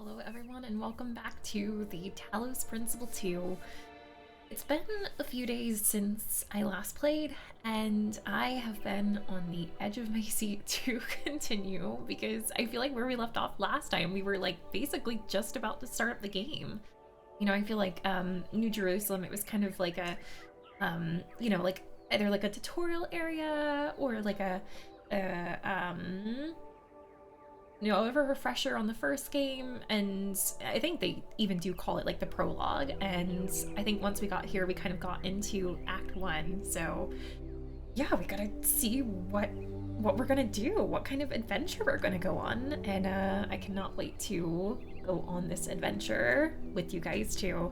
Hello everyone and welcome back to the Talos Principle 2. It's been a few days since I last played and I have been on the edge of my seat to continue because I feel like where we left off last time we were like basically just about to start up the game. You know, I feel like New Jerusalem, it was kind of like a like either like a tutorial area or like a a refresher on the first game, and I think they even do call it like the prologue, and I think once we got here we kind of got into Act 1, so yeah, we gotta see what we're gonna do, what kind of adventure we're gonna go on, and I cannot wait to go on this adventure with you guys too.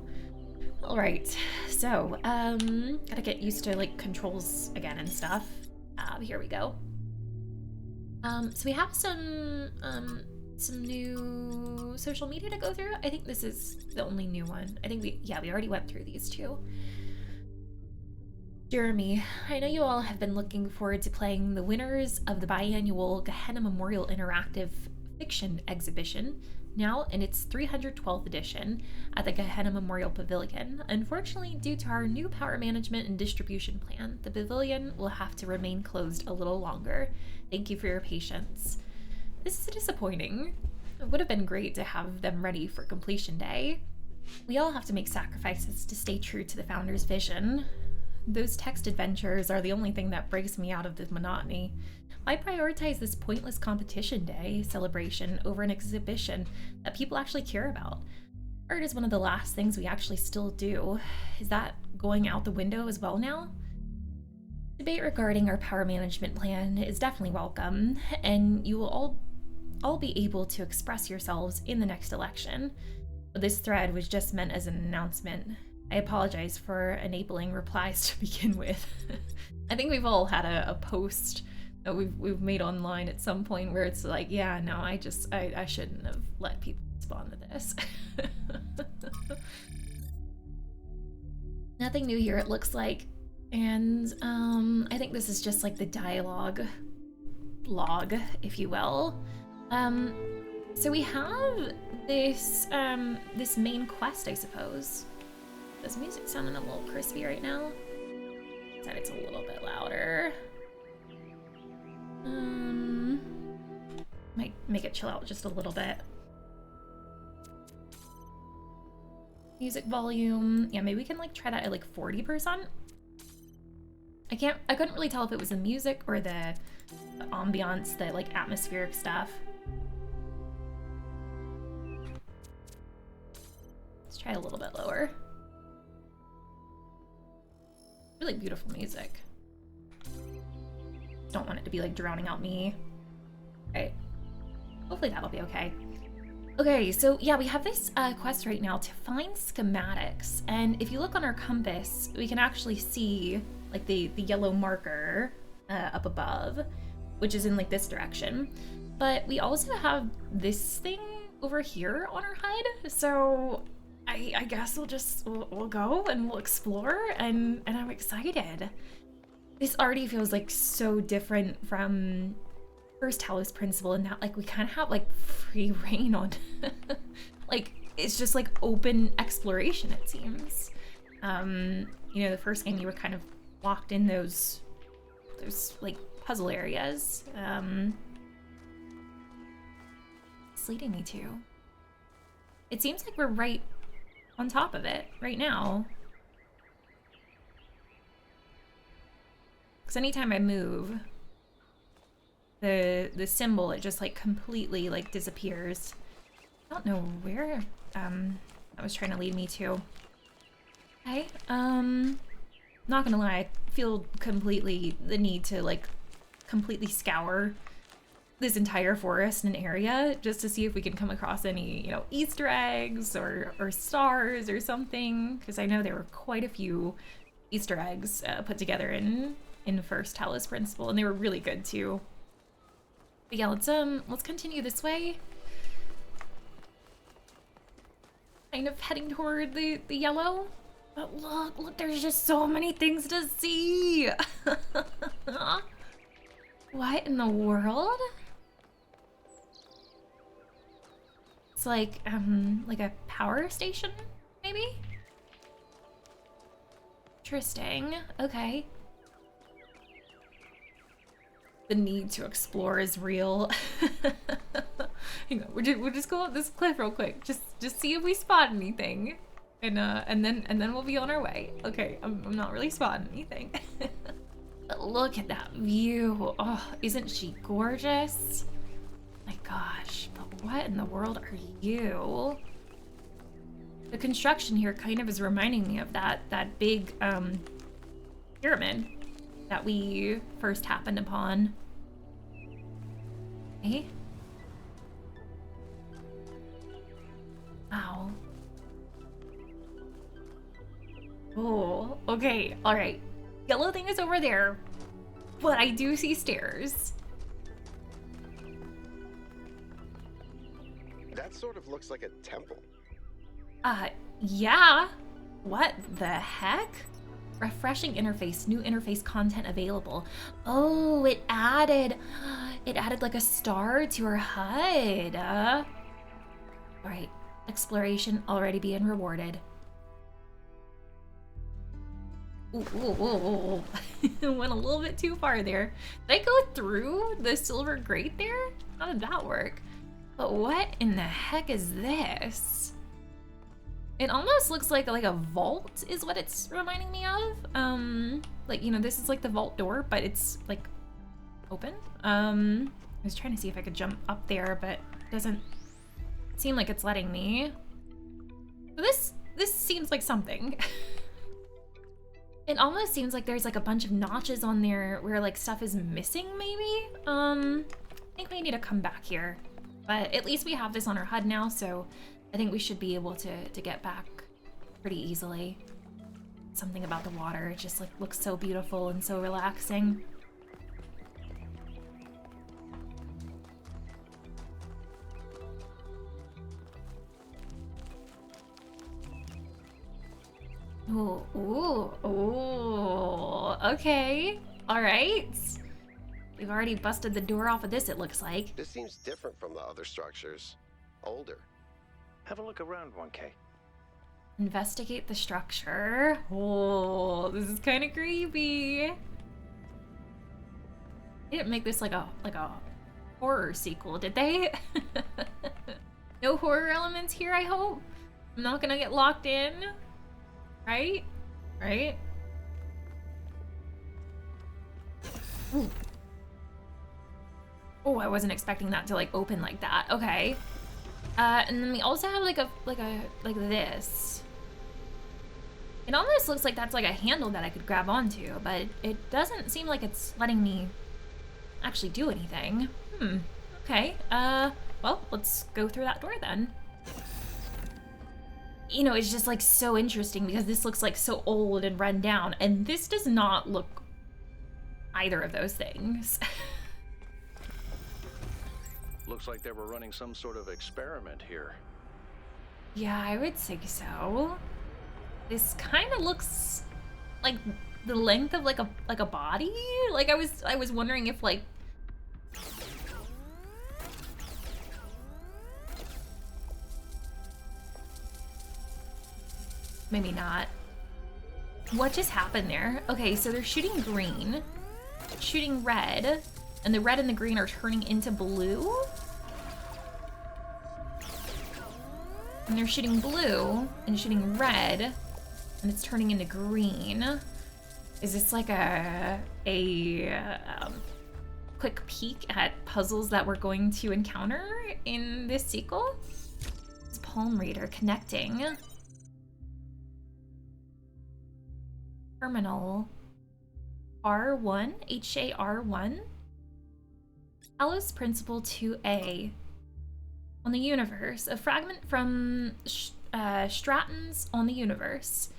Alright, so gotta get used to like controls again and stuff. Here we go. So we have some new social media to go through. I think this is the only new one. I think we already went through these two. Jeremy, I know you all have been looking forward to playing the winners of the biannual Gehenna Memorial Interactive Fiction Exhibition, now in its 312th edition at the Gehenna Memorial Pavilion. Unfortunately, due to our new power management and distribution plan, the pavilion will have to remain closed a little longer. Thank you for your patience. This is disappointing. It would have been great to have them ready for completion day. We all have to make sacrifices to stay true to the founder's vision. Those text adventures are the only thing that breaks me out of the monotony. I prioritize this pointless competition day celebration over an exhibition that people actually care about. Art is one of the last things we actually still do. Is that going out the window as well now? Debate regarding our power management plan is definitely welcome, and you will all be able to express yourselves in the next election. But this thread was just meant as an announcement. I apologize for enabling replies to begin with. I think we've all had a post that we've made online at some point where it's like, yeah, no, I shouldn't have let people respond to this. Nothing new here, it looks like. And I think this is just like the dialogue log, if you will. So we have this this main quest, I suppose. Does music sounding a little crispy right now? Said it's a little bit louder. Might make it chill out just a little bit. Music volume. Yeah, maybe we can like try that at like 40%. I couldn't really tell if it was the music or the ambiance, the like atmospheric stuff. Let's try a little bit lower. Really beautiful music. Don't want it to be like drowning out me. Right. Hopefully that'll be okay. Okay, so yeah, we have this quest right now to find schematics, and if you look on our compass, we can actually see like the yellow marker up above, which is in like this direction. But we also have this thing over here on our HUD, so I guess we'll go and we'll explore, and I'm excited. This already feels like so different from first Talos Principle, and that like we kind of have like free reign on like it's just like open exploration, it seems. You know, the first game you were kind of locked in those like puzzle areas. It's leading me to. It seems like we're right on top of it right now. Because anytime I move, the symbol, it just like completely like disappears. I don't know where that was trying to lead me to. Okay, not gonna lie, I feel completely the need to like completely scour this entire forest and area just to see if we can come across any, you know, Easter eggs or stars or something, because I know there were quite a few Easter eggs put together in first Talos Principle, and they were really good too. But yeah, let's continue this way. Kind of heading toward the yellow. But look, there's just so many things to see. What in the world? It's like a power station, maybe? Interesting. Okay. The need to explore is real. Hang on, we'll just go up this cliff real quick. Just see if we spot anything, and then we'll be on our way. Okay, I'm not really spotting anything. But look at that view. Oh, isn't she gorgeous? My gosh, but what in the world are you? The construction here kind of is reminding me of that big pyramid that we first happened upon. Eh? Wow. Oh, okay, all right. Yellow thing is over there, but I do see stairs. That sort of looks like a temple. Yeah. What the heck? Refreshing interface, new interface content available. Oh, it added like a star to her HUD. All right, exploration already being rewarded. Ooh. Went a little bit too far there. Did I go through the silver grate there? How did that work? But what in the heck is this? It almost looks like a vault is what it's reminding me of. Like, you know, this is like the vault door, but it's like open. I was trying to see if I could jump up there, but it doesn't seem like it's letting me. So this seems like something. It almost seems like there's like a bunch of notches on there where like stuff is missing maybe. I think we need to come back here. But at least we have this on our HUD now, so I think we should be able to get back pretty easily. Something about the water, it just like looks so beautiful and so relaxing. Ooh, okay. All right. We've already busted the door off of this, it looks like. This seems different from the other structures. Older. Have a look around, 1K. Investigate the structure. Oh, this is kind of creepy. They didn't make this like a horror sequel, did they? No horror elements here, I hope. I'm not gonna get locked in. Right? Right? Ooh. Oh, I wasn't expecting that to like open like that. Okay. And then we also have like this. It almost looks like that's like a handle that I could grab onto, but it doesn't seem like it's letting me actually do anything. Okay. Well, let's go through that door then. You know, it's just like so interesting because this looks like so old and run down, and this does not look either of those things. Looks like they were running some sort of experiment here. Yeah, I would say so. This kind of looks like the length of like a body. Like I was wondering if like maybe not. What just happened there? Okay, so they're shooting green, shooting red, and the red and the green are turning into blue. And they're shooting blue and shooting red, and it's turning into green. Is this like a quick peek at puzzles that we're going to encounter in this sequel? It's palm reader connecting. Terminal R1, HAR1. Talos Principle 2A. On the universe, a fragment from Stratton's On the Universe.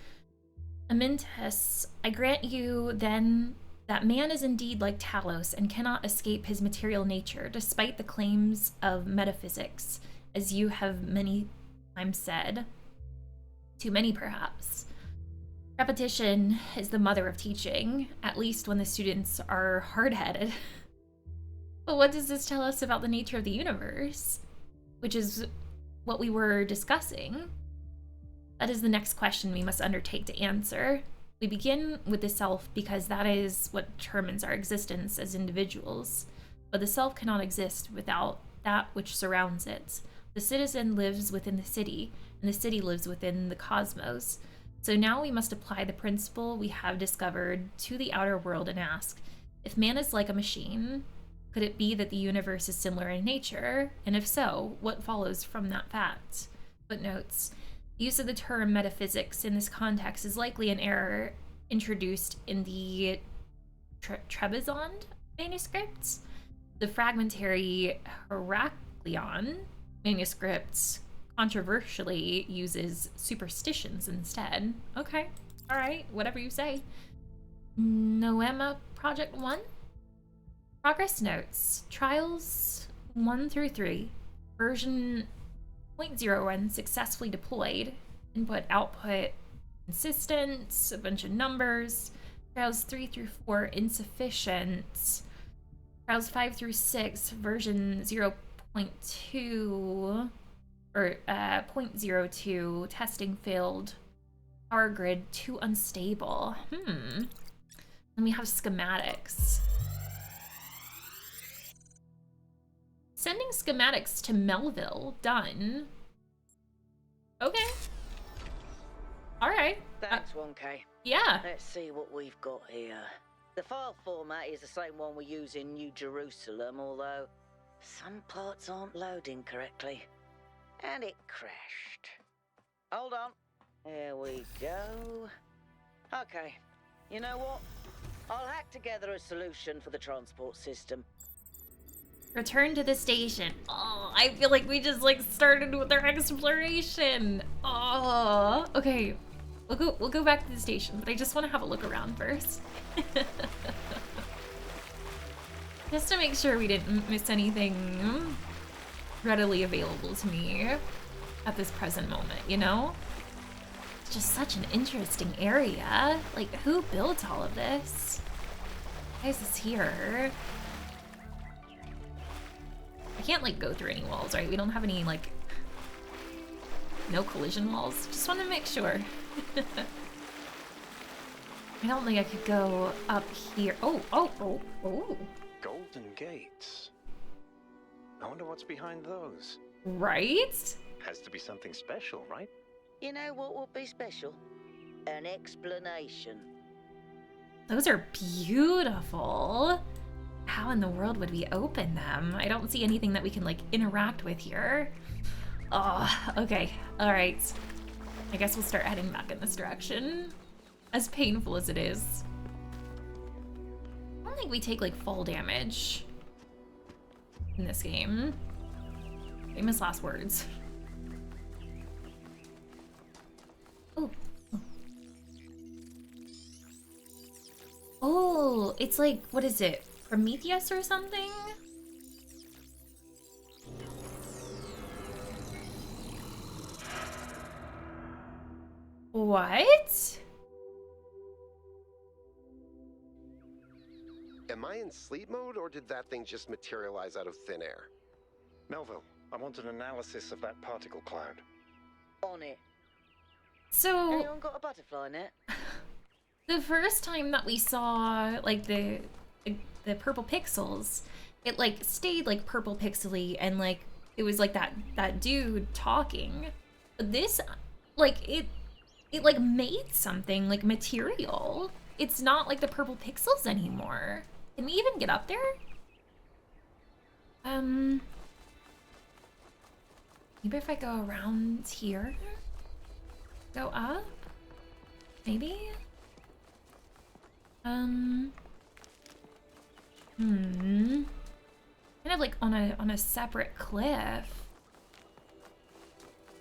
Amintus, I grant you then that man is indeed like Talos and cannot escape his material nature, despite the claims of metaphysics, as you have many times said. Too many, perhaps. Repetition is the mother of teaching, at least when the students are hard-headed. But what does this tell us about the nature of the universe? Which is what we were discussing? That is the next question we must undertake to answer. We begin with the self because that is what determines our existence as individuals. But the self cannot exist without that which surrounds it. The citizen lives within the city, and the city lives within the cosmos. So now we must apply the principle we have discovered to the outer world and ask, if man is like a machine, could it be that the universe is similar in nature? And if so, what follows from that fact? Footnotes. The use of the term metaphysics in this context is likely an error introduced in the Trebizond manuscripts. The fragmentary Heracleon manuscripts controversially uses superstitions instead. Okay, all right, whatever you say. Noema Project 1? Progress notes. Trials 1 through 3. Version 0.01 successfully deployed. Input, output, consistent, a bunch of numbers. Trials 3 through 4 insufficient. Trials 5 through 6, version 0.2 or 0.02, testing failed. Power grid too unstable. Then we have schematics. Sending schematics to Melville, done. Okay. All right. Thanks, 1K. Yeah. Let's see what we've got here. The file format is the same one we use in New Jerusalem, although some parts aren't loading correctly. And it crashed. Hold on. Here we go. Okay. You know what? I'll hack together a solution for the transport system. Return to the station. Oh, I feel like we just like started with our exploration. Oh, okay. We'll go back to the station, but I just want to have a look around first. Just to make sure we didn't miss anything readily available to me at this present moment, you know? It's just such an interesting area. Like, who built all of this? Why is this here? I can't, like, go through any walls, right? We don't have any, like, no collision walls. Just want to make sure. I don't think I could go up here. Oh. Golden gates. I wonder what's behind those. Right? Has to be something special, right? You know what would be special? An explanation. Those are beautiful. How in the world would we open them? I don't see anything that we can, like, interact with here. Oh, okay. All right. I guess we'll start heading back in this direction. As painful as it is. I don't think we take, like, fall damage in this game. Famous last words. Oh. Oh, it's like, what is it? Prometheus or something? What? Am I in sleep mode, or did that thing just materialize out of thin air? Melville, I want an analysis of that particle cloud. On it. So, Anyone got a butterfly net? the first time that we saw, like, the purple pixels, it, like, stayed, like, purple pixely, and, like, it was, like, that dude talking. But this, like, it, like, made something, like, material. It's not, like, the purple pixels anymore. Can we even get up there? Maybe if I go around here? Go up? Maybe? Kind of like on a separate cliff.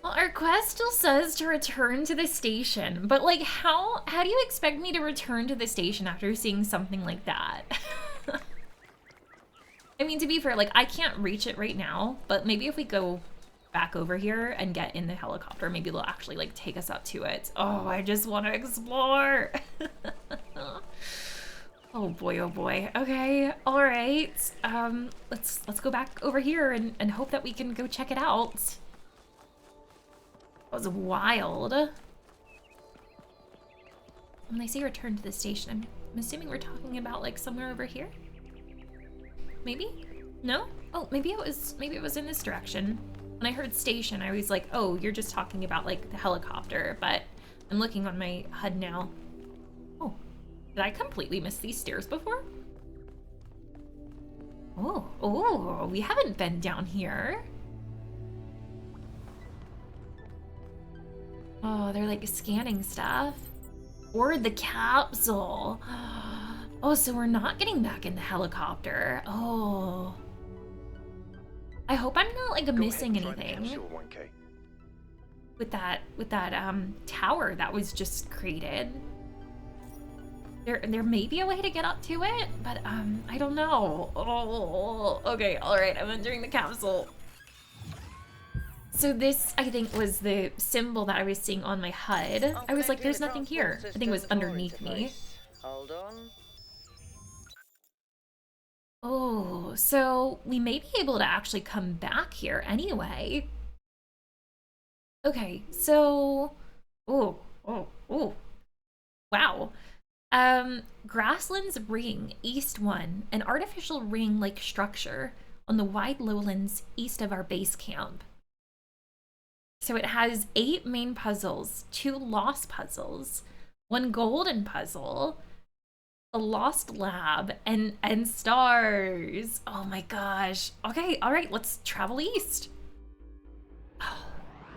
Well, our quest still says to return to the station, but like how do you expect me to return to the station after seeing something like that? I mean, to be fair, like I can't reach it right now, but maybe if we go back over here and get in the helicopter, maybe they'll actually like take us up to it. Oh, I just want to explore. Oh boy, oh boy. Okay, all right. Let's go back over here and hope that we can go check it out. was wild. When they say return to the station, I'm assuming we're talking about like somewhere over here? Maybe? No? Oh, maybe it was in this direction. When I heard station, I was like, oh, you're just talking about like the helicopter, but I'm looking on my HUD now. Oh, did I completely miss these stairs before? Oh, we haven't been down here. Oh, they're like scanning stuff. Or the capsule. Oh, so we're not getting back in the helicopter. Oh. I hope I'm not like missing anything with that tower that was just created. There may be a way to get up to it, but I don't know. Oh, okay, all right, I'm entering the capsule. So this, I think, was the symbol that I was seeing on my HUD. I was like, there's nothing here. I think it was underneath me. Hold on. Oh, so we may be able to actually come back here anyway. Okay, so... Oh. Wow. Grasslands Ring, East 1, an artificial ring-like structure on the wide lowlands east of our base camp. So it has 8 main puzzles, 2 lost puzzles, 1 golden puzzle, a lost lab, and stars. Oh my gosh. Okay, all right, let's travel east.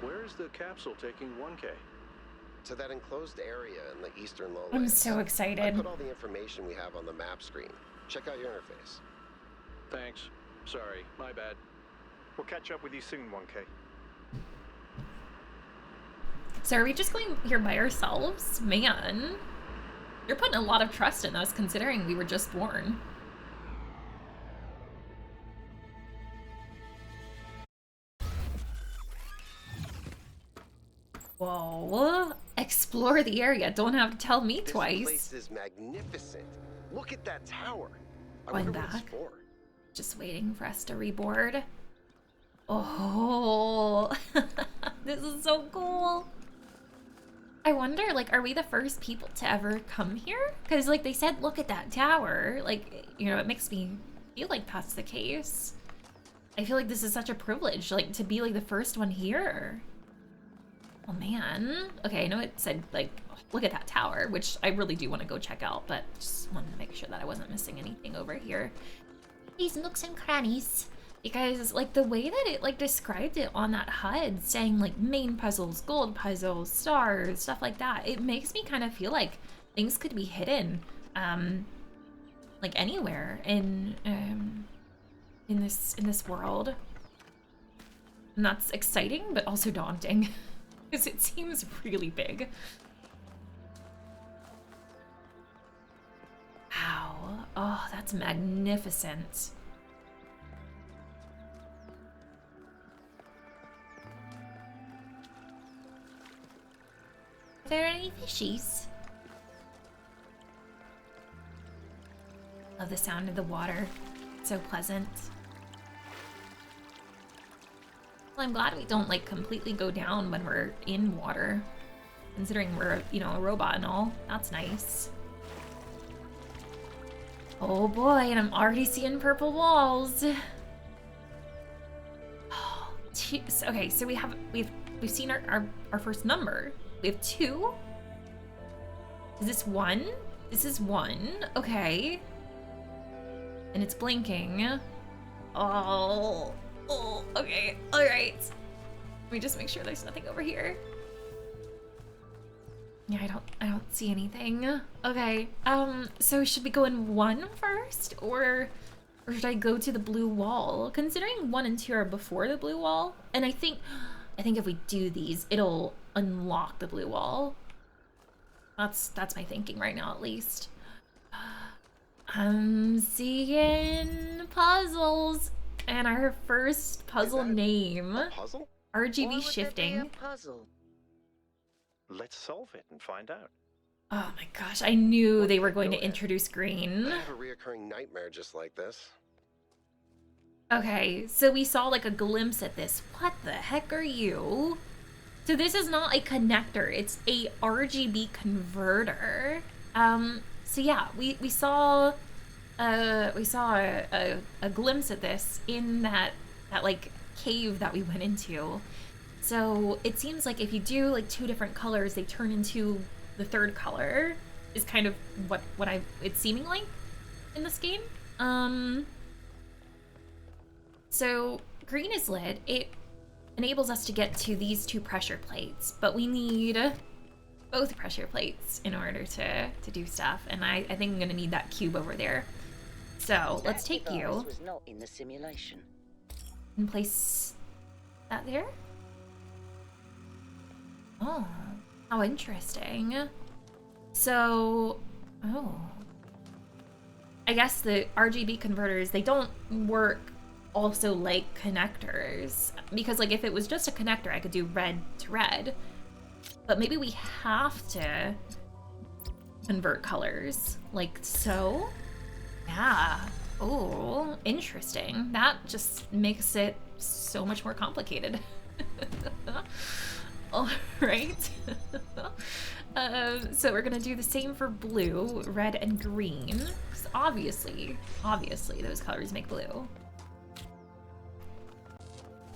Where's the capsule taking 1K? To that enclosed area in the eastern lowlands. I'm so I excited. put all the information we have on the map screen. Check out your interface. Thanks. Sorry, my bad. We'll catch up with you soon, 1K. So are we just going here by ourselves? Man, you're putting a lot of trust in us considering we were just born. Whoa, explore the area. Don't have to tell me twice. This place is magnificent. Look at that tower. I Going wonder what it's back. for. Just waiting for us to reboard. Oh, this is so cool. I wonder, like, are we the first people to ever come here? Because, like, they said, look at that tower. Like, you know, it makes me feel like that's the case. I feel like this is such a privilege, like, to be, like, the first one here. Oh, man. Okay, I know it said, like, look at that tower, which I really do want to go check out, but just wanted to make sure that I wasn't missing anything over here. These nooks and crannies. Because, like, the way that it, like, described it on that HUD, saying, like, main puzzles, gold puzzles, stars, stuff like that, it makes me kind of feel like things could be hidden, like, anywhere in this world. And that's exciting, but also daunting, because it seems really big. Wow. Oh, that's magnificent. Are there any fishies? Love the sound of the water. It's so pleasant. Well, I'm glad we don't, like, completely go down when we're in water. Considering we're, you know, a robot and all. That's nice. Oh boy, and I'm already seeing purple walls. Okay, so we've seen our first number. We have 2. Is this 1? This is 1. Okay. And it's blinking. Oh, okay. All right. Let me just make sure there's nothing over here. Yeah, I don't see anything. Okay. So should we go in 1 first, or should I go to the blue wall? Considering 1 and 2 are before the blue wall, and I think if we do these, it'll unlock the blue wall. That's my thinking right now, at least. I'm seeing puzzles, and our first puzzle name. A puzzle? RGB shifting. Why would there be a puzzle? Let's solve it and find out. Oh my gosh, I knew they were going Go to ahead. introduce green. I have a reoccurring nightmare just like this. Okay, so we saw like a glimpse at this. What the heck are you? So this is not a connector, it's a RGB converter. So yeah, we saw a glimpse of this in that like cave that we went into. So it seems like if you do like two different colors, they turn into the third color, is kind of what it's seeming like in this game. So green is lit. It enables us to get to these two pressure plates, but we need both pressure plates in order to do stuff. And I think I'm gonna need that cube over there. So let's take you was not in the simulation. and place that there. Oh, how interesting. So, oh. I guess the RGB converters, they don't work also like connectors. Because like if it was just a connector, I could do red to red. But maybe we have to convert colors like so. Yeah. Oh, interesting. That just makes it so much more complicated. All right. So we're gonna do the same for blue, red, and green. Because obviously those colors make blue.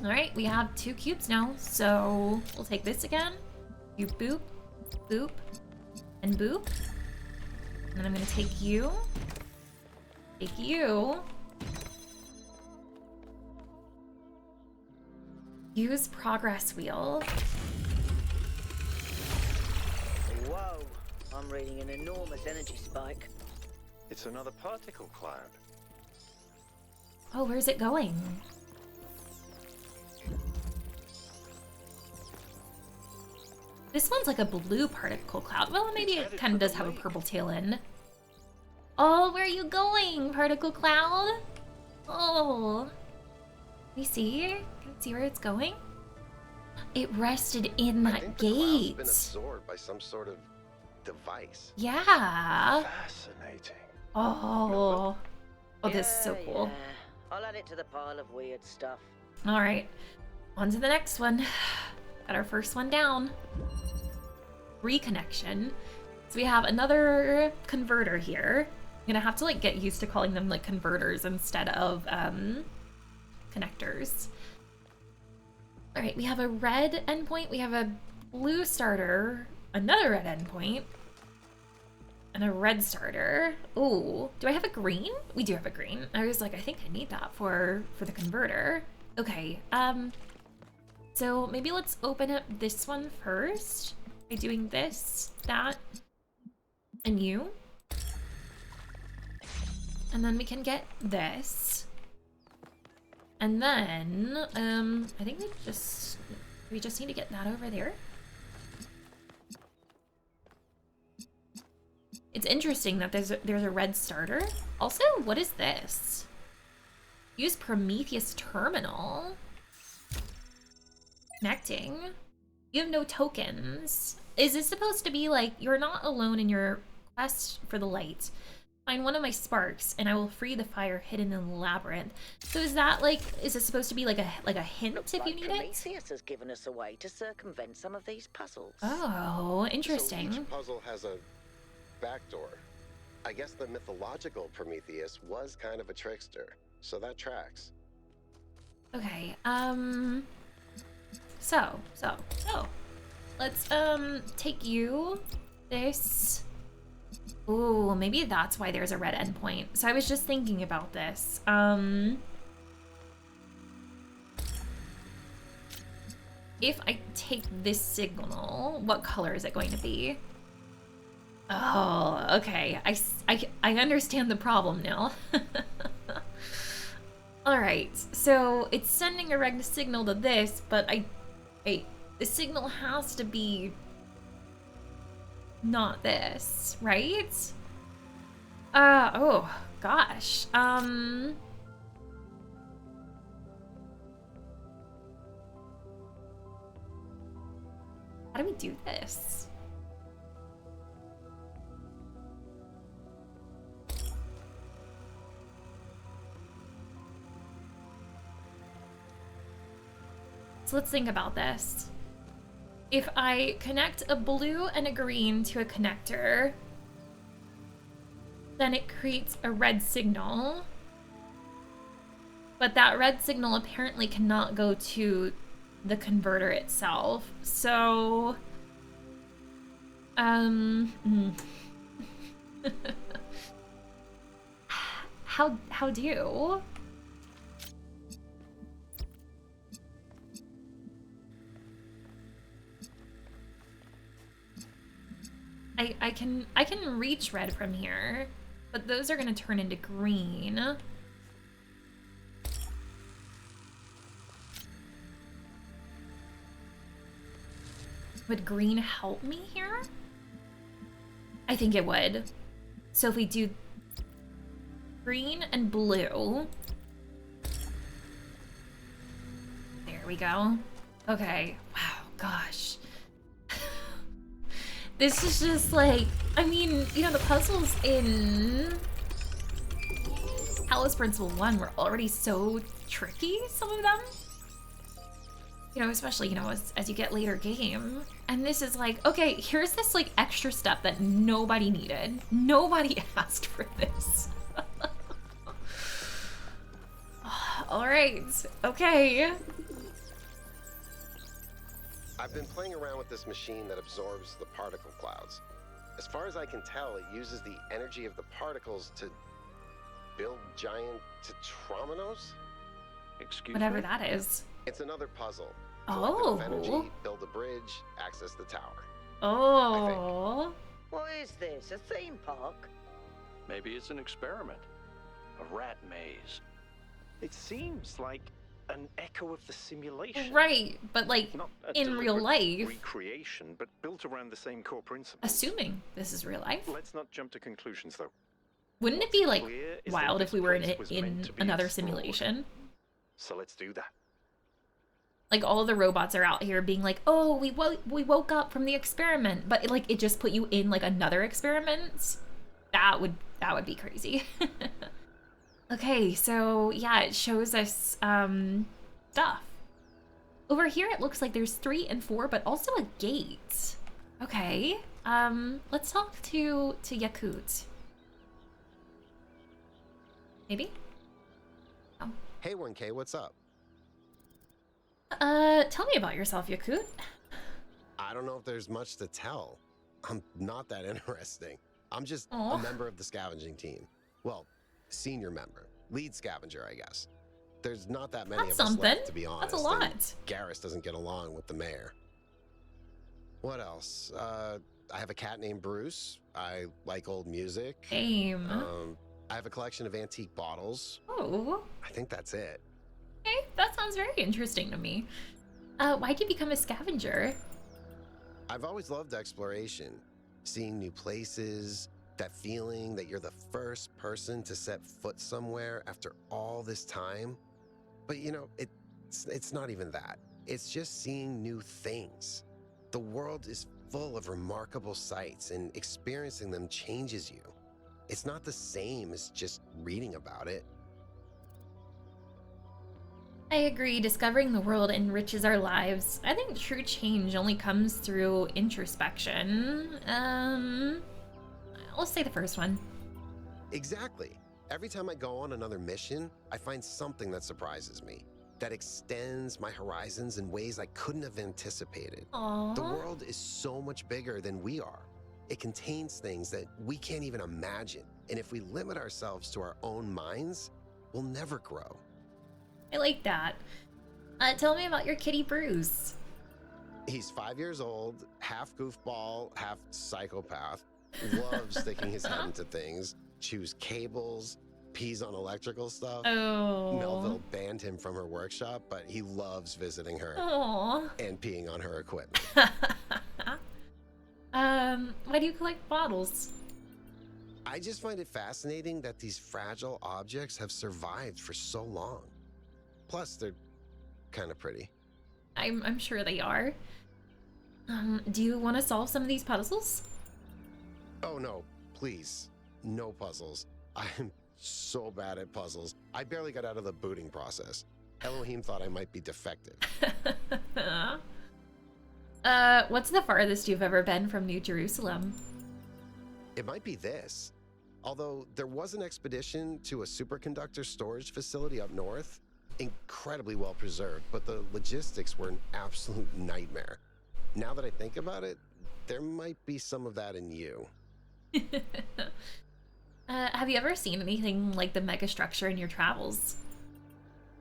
All right, we have 2 cubes now. So we'll take this again. You boop, boop, and boop. And then I'm gonna take you. Take you. Use progress wheel. Whoa, I'm reading an enormous energy spike. It's another particle cloud. Oh, where's it going? This one's like a blue particle cloud. Well, maybe it kind of does have a purple tail end. Oh, where are you going, particle cloud? Oh. Can you see? Can you see where it's going? It rested in I that think the cloud's been gate. absorbed by some sort of device. Yeah. Fascinating. Oh. Oh, this is so Yeah, cool. yeah. I'll add it to the pile of weird stuff. All right. On to the next one. Got our first one down. Reconnection. So we have another converter here. I'm gonna have to like get used to calling them like converters instead of connectors. All right, we have a red endpoint, we have a blue starter, another red endpoint, and a red starter. Ooh, do I have a green? We do have a green. I was like, I think I need that for the converter. Okay, so maybe let's open up this one first by doing this, that, and you. And then we can get this. And then, I think we just need to get that over there. It's interesting that there's a red starter. Also, what is this? Use Prometheus terminal. Connecting. You have no tokens. Is this supposed to be like, you're not alone in your quest for the light? Find one of my sparks, and I will free the fire hidden in the labyrinth. So is that like, is it supposed to be like a hint Looks if like you need Prometheus has given us a way to circumvent some of these puzzles. Oh, So interesting. each puzzle has a backdoor. I guess the mythological Prometheus was kind of a trickster, so that tracks. Okay, so, let's, take you, this. Ooh, maybe that's why there's a red endpoint. So I was just thinking about this. If I take this signal, what color is it going to be? Oh, okay. I understand the problem now. All right, so it's sending a red signal to this, but the signal has to be not this, right? Oh gosh. How do we do this? So let's think about this. if I connect a blue and a green to a connector, then it creates a red signal. But that red signal apparently cannot go to the converter itself. So, how do? I can reach red from here, but those are gonna turn into green. Would green help me here? I think it would. So if we do green and blue. There we go. Okay. Wow, gosh. This is just like, I mean, you know, the puzzles in Talos Principle 1 were already so tricky, some of them. You know, especially, you know, as you get later game. And this is like, okay, here's this like extra step that nobody needed. Nobody asked for this. All right, okay. I've been playing around with this machine that absorbs the particle clouds. As far as I can tell, it uses the energy of the particles to build giant tetrominos? Excuse Whatever me? that is. It's another puzzle. Oh. Collect enough energy, build a bridge, access the tower. Oh. What is this? A theme park? Maybe it's an experiment. A rat maze. It seems like an echo of the simulation. Right, but like Not a in real deliberate life, recreation, but built around the same core principles. assuming this is real life. Let's not jump to conclusions, though. Wouldn't it be like Clear is that wild if this we were in place was meant to be another explored. simulation? So let's do that. Like all the robots are out here being like, "Oh, we woke up from the experiment," but like it just put you in like another experiment. That would be crazy. Okay, so yeah, it shows us stuff. Over here it looks like there's 3 and 4, but also a gate. Okay. Let's talk to Yakut. Maybe? Oh. Hey 1K, what's up? Tell me about yourself, Yakut. I don't know if there's much to tell. I'm not that interesting. I'm just Aw. a member of the scavenging team. Well, senior member. Lead scavenger, I guess. There's not that many That's of us something. left, to be honest. That's a lot. and Garrus doesn't get along with the mayor. What else? I have a cat named Bruce. I like old music. Same. I have a collection of antique bottles. Oh. I think that's it. Okay, that sounds very interesting to me. Why'd you become a scavenger? I've always loved exploration, seeing new places, that feeling that you're the first person to set foot somewhere after all this time. But you know, it's not even that. It's just seeing new things. The world is full of remarkable sights, and experiencing them changes you. It's not the same as just reading about it. I agree, discovering the world enriches our lives. I think true change only comes through introspection. Let's say the first one. Exactly. Every time I go on another mission, I find something that surprises me, that extends my horizons in ways I couldn't have anticipated. Aww. The world is so much bigger than we are. It contains things that we can't even imagine. And if we limit ourselves to our own minds, we'll never grow. I like that. Tell me about your kitty Bruce. He's 5 years old, half goofball, half psychopath, loves sticking his head into things, chews cables, pees on electrical stuff. Oh. Melville banned him from her workshop, but he loves visiting her Aww. and peeing on her equipment. Why do you collect bottles? I just find it fascinating that these fragile objects have survived for so long. Plus, they're kind of pretty. I'm sure they are. Do you want to solve some of these puzzles? Oh no, please. No puzzles. I'm so bad at puzzles. I barely got out of the booting process. Elohim thought I might be defective. What's the farthest you've ever been from New Jerusalem? It might be this. Although there was an expedition to a superconductor storage facility up north, incredibly well preserved, but the logistics were an absolute nightmare. Now that I think about it, there might be some of that in you. Have you ever seen anything like the megastructure in your travels?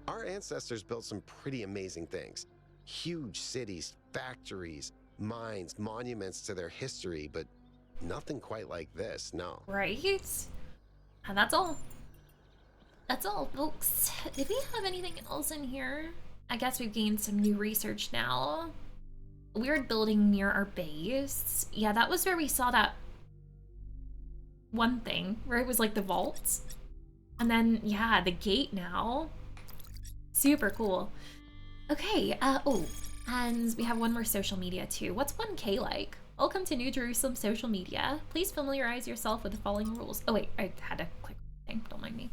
Our ancestors built some pretty amazing things. Huge cities, factories, mines, monuments to their history, but nothing quite like this, no. Right? And that's all. That's all, folks. Did we have anything else in here? I guess we've gained some new research now. Weird building near our base. Yeah, that was where we saw that one thing, where it was like the vaults. And then, yeah, the gate now. Super cool. Okay, oh, and we have one more social media too. What's 1K like? Welcome to New Jerusalem social media. Please familiarize yourself with the following rules. Oh wait, I had to click thing, don't mind me.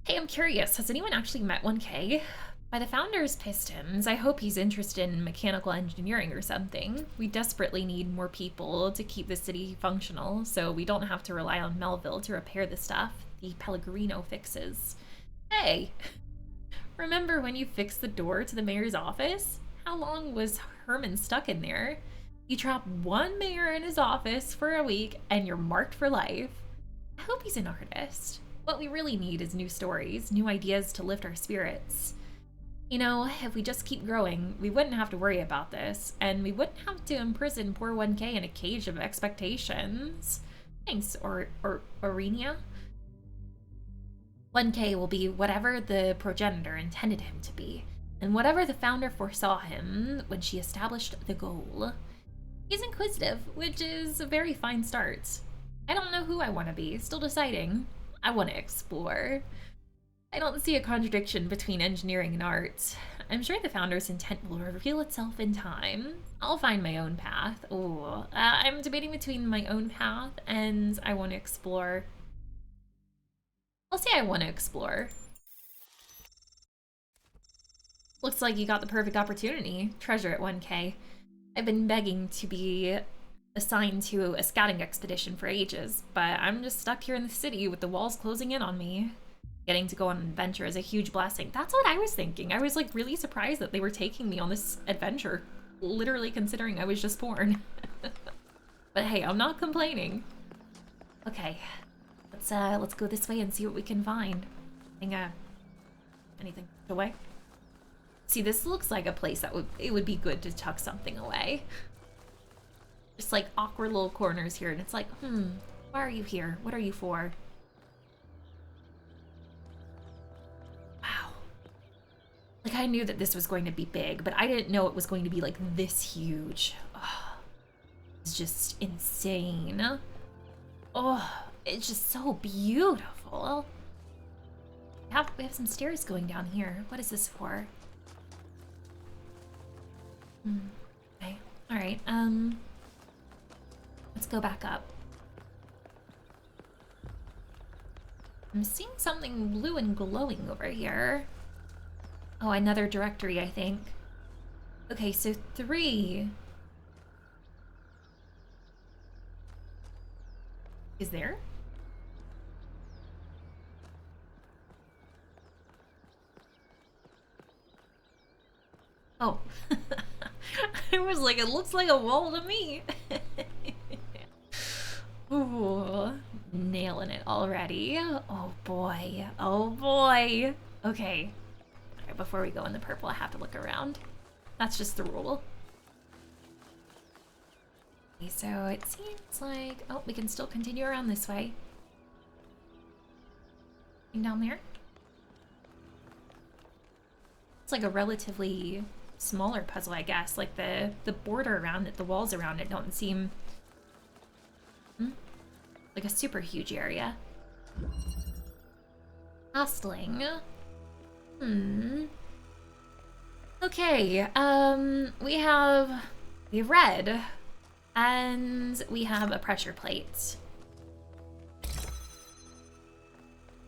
Hey, I'm curious, has anyone actually met 1K? By the founder's pistons, I hope he's interested in mechanical engineering or something. We desperately need more people to keep the city functional, so we don't have to rely on Melville to repair the stuff the Pellegrino fixes. Hey, remember when you fixed the door to the mayor's office? How long was Herman stuck in there? You trap one mayor in his office for a week and you're marked for life. I hope he's an artist. What we really need is new stories, new ideas to lift our spirits. You know, if we just keep growing, we wouldn't have to worry about this, and we wouldn't have to imprison poor 1K in a cage of expectations. Thanks, Aurenia. 1K will be whatever the progenitor intended him to be, and whatever the founder foresaw him when she established the goal. He's inquisitive, which is a very fine start. I don't know who I want to be, still deciding. I want to explore. I don't see a contradiction between engineering and art. I'm sure the founder's intent will reveal itself in time. I'll find my own path. Ooh, I'm debating between my own path and I want to explore. I'll say I want to explore. Looks like you got the perfect opportunity. Treasure at 1K. I've been begging to be assigned to a scouting expedition for ages, but I'm just stuck here in the city with the walls closing in on me. Getting to go on an adventure is a huge blessing. That's what I was thinking. I was like really surprised that they were taking me on this adventure, literally considering I was just born. But hey, I'm not complaining. Okay, let's go this way and see what we can find. Anything away? See, this looks like a place that would be good to tuck something away. Just like awkward little corners here, and it's like, why are you here? What are you for? Wow. Like, I knew that this was going to be big, but I didn't know it was going to be like this huge. Oh, it's just insane. Oh, it's just so beautiful. We have some stairs going down here. What is this for? Okay. All right. Let's go back up. I'm seeing something blue and glowing over here. Oh, another directory, I think. Okay, so 3. Is there? Oh. I was like, it looks like a wall to me. Ooh, nailing it already. Oh boy. Oh boy. Okay. All right, before we go in the purple, I have to look around. That's just the rule. Okay, so it seems like, oh, we can still continue around this way. And down there. It's like a relatively smaller puzzle, I guess. Like the border around it, the walls around it don't seem like a super huge area. Hostling. Okay, we have red and we have a pressure plate.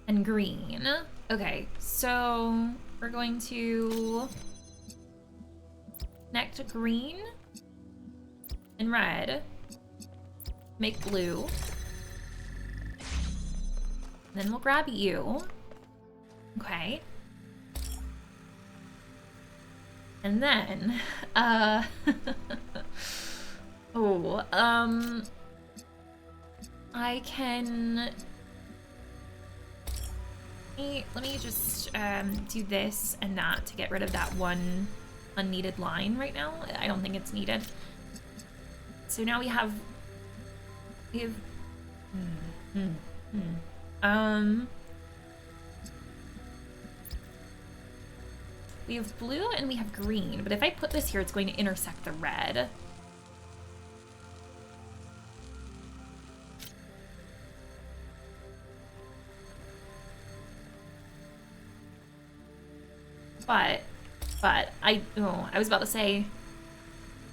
And green. Okay, so we're going to connect green and red. Make blue. Then we'll grab you. Okay. And then, I can, let me just, do this and that to get rid of that one unneeded line right now. I don't think it's needed. So now we have, we have blue and we have green, but if I put this here, it's going to intersect the red. But I was about to say,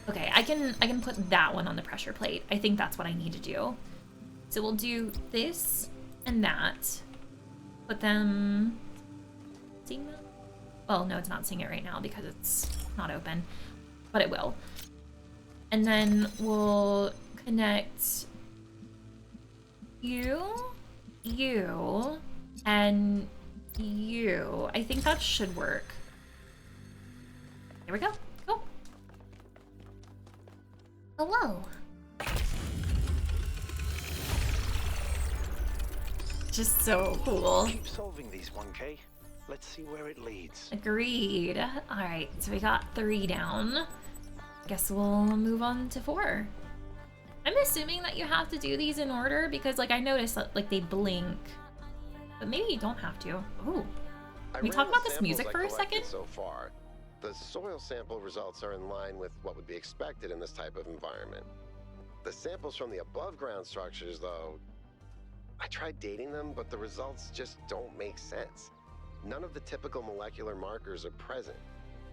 okay, I can put that one on the pressure plate. I think that's what I need to do. So we'll do this and that. Put them, seeing that? Well, no, it's not seeing it right now because it's not open, but it will. And then we'll connect you, and you. I think that should work. There we go. Cool. Hello. Just so cool. Keep solving these, 1K. Let's see where it leads. Agreed. All right, so we got 3 down. Guess we'll move on to 4. I'm assuming that you have to do these in order because, like, I noticed that, like, they blink. But maybe you don't have to. Ooh. Can we talk about this music for a second? So far, the soil sample results are in line with what would be expected in this type of environment. The samples from the above ground structures, though, I tried dating them, but the results just don't make sense. None of the typical molecular markers are present.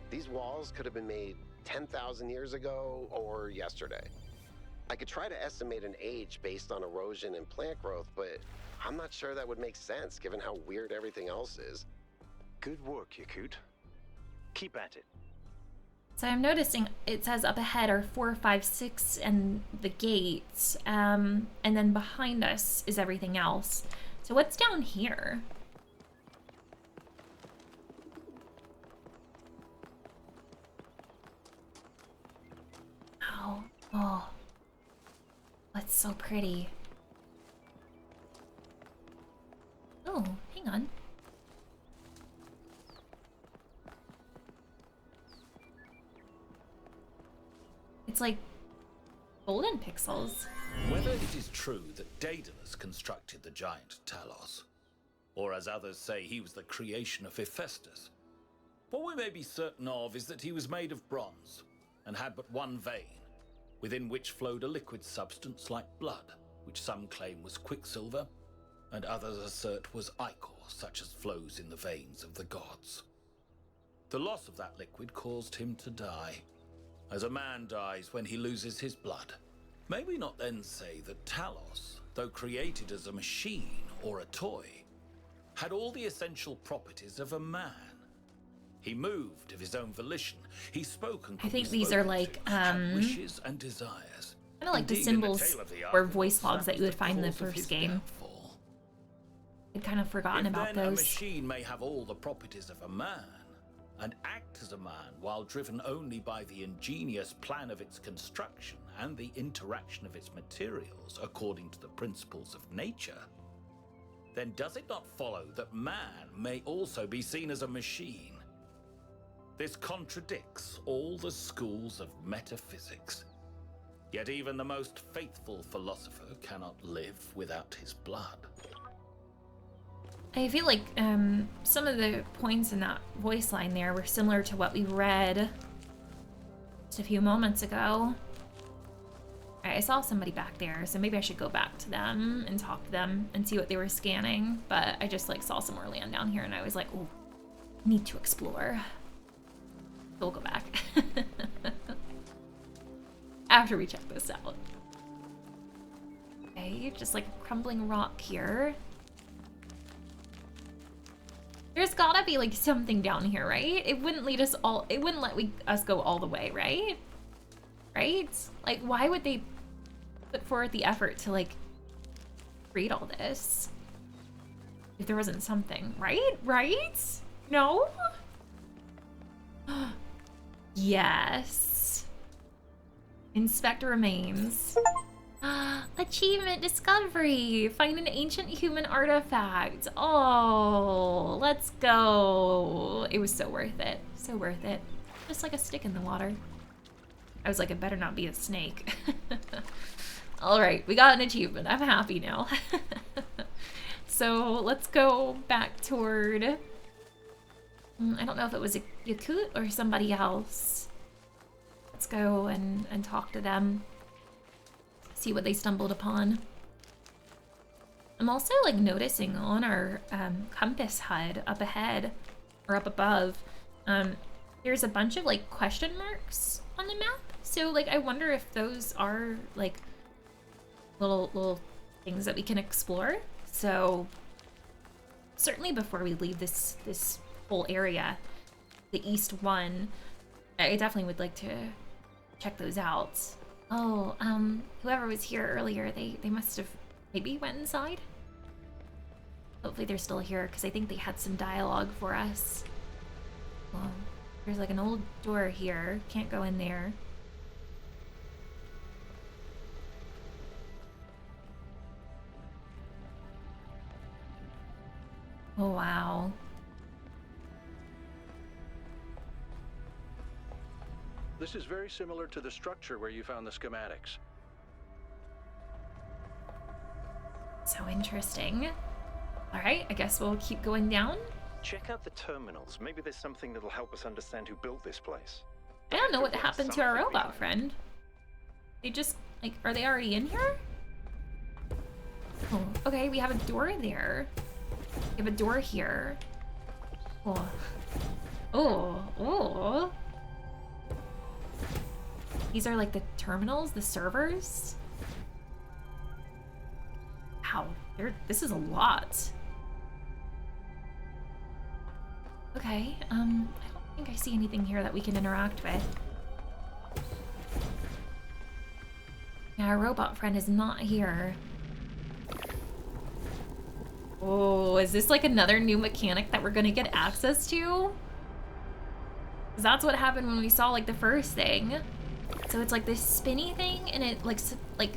These walls could have been made 10,000 years ago or yesterday. I could try to estimate an age based on erosion and plant growth, but I'm not sure that would make sense given how weird everything else is. Good work, Yakut. Keep at it. So I'm noticing it says up ahead are 4, 5, 6, and the gates, and then behind us is everything else. So what's down here? Oh, that's so pretty. Oh, hang on. It's like golden pixels. Whether it is true that Daedalus constructed the giant Talos, or as others say he was the creation of Hephaestus, what we may be certain of is that he was made of bronze and had but one vein, within which flowed a liquid substance like blood, which some claim was quicksilver, and others assert was ichor, such as flows in the veins of the gods. The loss of that liquid caused him to die, as a man dies when he loses his blood. May we not then say that Talos, though created as a machine or a toy, had all the essential properties of a man? He moved of his own volition. He spoke and I think these are like wishes and desires. Kind of like the symbols or voice logs that you would find in the first game. I'd kind of forgotten about those. A those. machine may have all the properties of a man and act as a man while driven only by the ingenious plan of its construction and the interaction of its materials according to the principles of nature, then does it not follow that man may also be seen as a machine? This contradicts all the schools of metaphysics. Yet even the most faithful philosopher cannot live without his blood. I feel like some of the points in that voice line there were similar to what we read just a few moments ago. Alright, I saw somebody back there, so maybe I should go back to them and talk to them and see what they were scanning. But I just like saw some more land down here and I was like, ooh, need to explore. So we'll go back. After we check this out. Okay, just like a crumbling rock here. There's gotta be like something down here, right? It wouldn't lead us all, it wouldn't let us go all the way, right? right? Like, why would they put forth the effort to, like, create all this if there wasn't something, right? Right? No? Yes. Inspect remains. Achievement discovery. Find an ancient human artifact. Oh, let's go. It was so worth it. So worth it. Just like a stick in the water. I was like, it better not be a snake. All right, we got an achievement. I'm happy now. So let's go back toward... I don't know if it was a Yakut or somebody else. Let's go and talk to them. See what they stumbled upon. I'm also like noticing on our compass HUD up ahead or up above, there's a bunch of like question marks on the map. So like I wonder if those are like little things that we can explore. So certainly before we leave this whole area, the east one, I definitely would like to check those out. Oh, whoever was here earlier, they must have maybe went inside. Hopefully they're still here, because I think they had some dialogue for us. Well, there's like an old door here. Can't go in there. Oh, wow. This is very similar to the structure where you found the schematics. So interesting. All right, I guess we'll keep going down. Check out the terminals. Maybe there's something that'll help us understand who built this place. I don't know what There's happened to our something robot behind it. friend. They just, like, are they already in here? Oh, okay, we have a door there. We have a door here. Oh. Oh. These are like the terminals, the servers. Wow, this is a lot. Okay, I don't think I see anything here that we can interact with. Yeah, our robot friend is not here. Oh, is this like another new mechanic that we're gonna get access to? 'Cause that's what happened when we saw like the first thing. So it's like this spinny thing, and it like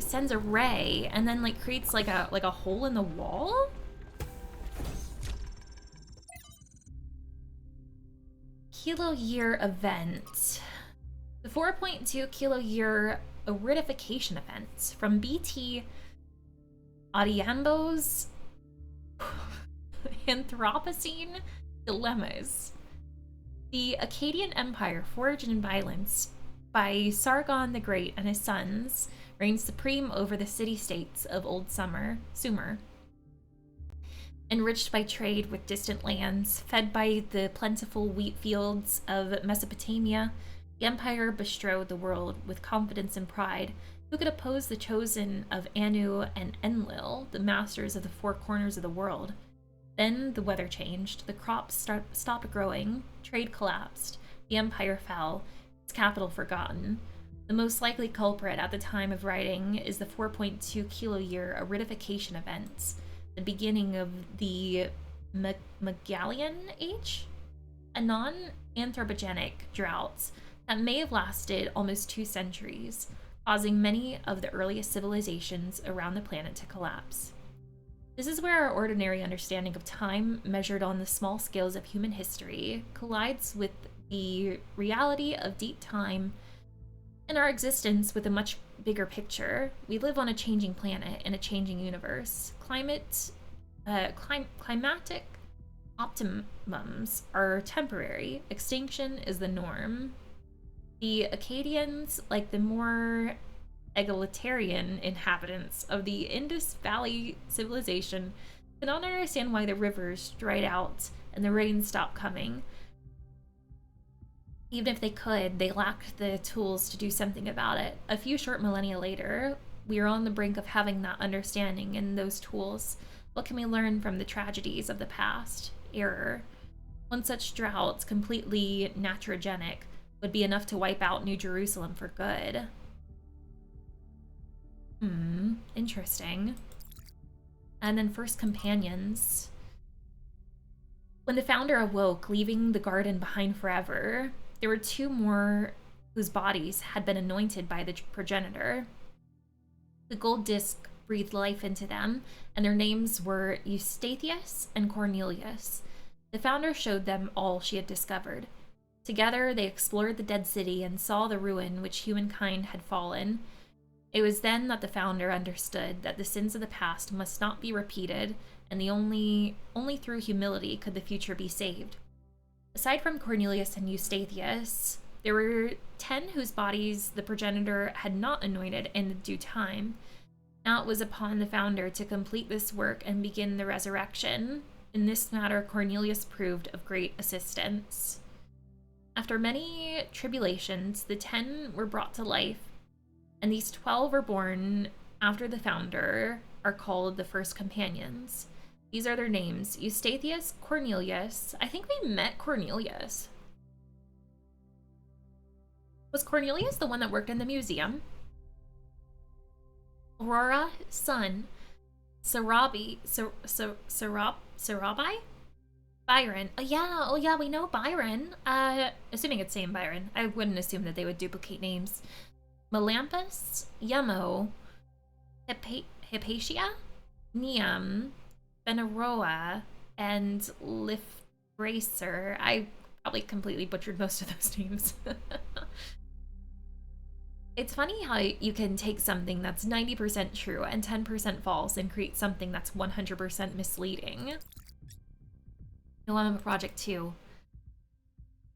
sends a ray, and then like creates like a hole in the wall. Kilo year event. The 4.2 kilo year aridification event from BT Audiambo's Anthropocene Dilemmas. The Akkadian Empire, forged in violence by Sargon the Great and his sons, reigned supreme over the city-states of Old Sumer. Enriched by trade with distant lands, fed by the plentiful wheat fields of Mesopotamia, the empire bestrode the world with confidence and pride. Who could oppose the chosen of Anu and Enlil, the masters of the four corners of the world? Then the weather changed, the crops stopped growing, trade collapsed, the empire fell, its capital forgotten. The most likely culprit at the time of writing is the 4.2 kilo year aridification event, the beginning of the Magellan Age, a non-anthropogenic drought that may have lasted almost 2 centuries, causing many of the earliest civilizations around the planet to collapse. This is where our ordinary understanding of time, measured on the small scales of human history, collides with the reality of deep time and our existence with a much bigger picture. We live on a changing planet in a changing universe. Climatic optimums are temporary. Extinction is the norm. The Akkadians, like the more egalitarian inhabitants of the Indus Valley civilization, could not understand why the rivers dried out and the rain stopped coming. Even if they could, they lacked the tools to do something about it. A few short millennia later, we are on the brink of having that understanding and those tools. What can we learn from the tragedies of the past? Error. One such drought, completely naturogenic, would be enough to wipe out New Jerusalem for good. interesting. And then first companions. When the founder awoke, leaving the garden behind forever, there were 2 more whose bodies had been anointed by the progenitor. The gold disc breathed life into them, and their names were Eustathius and Cornelius. The founder showed them all she had discovered. Together, they explored the dead city and saw the ruin which humankind had fallen. It was then that the founder understood that the sins of the past must not be repeated, and only through humility could the future be saved. Aside from Cornelius and Eustathius, there were 10 whose bodies the progenitor had not anointed in the due time. Now it was upon the founder to complete this work and begin the resurrection. In this matter, Cornelius proved of great assistance. After many tribulations, the 10 were brought to life, and these 12 were born after the founder are called the first companions. These are their names: Eustathius, Cornelius. I think we met Cornelius. Was Cornelius the one that worked in the museum? Aurora, son. Sarabi, Sarabi? Byron. Oh yeah, we know Byron. Assuming it's same Byron. I wouldn't assume that they would duplicate names. Melampus, Yemo, Hypatia, Neum, Benaroa, and Lifracer. I probably completely butchered most of those names. It's funny how you can take something that's 90% true and 10% false and create something that's 100% misleading. Noema Project 2.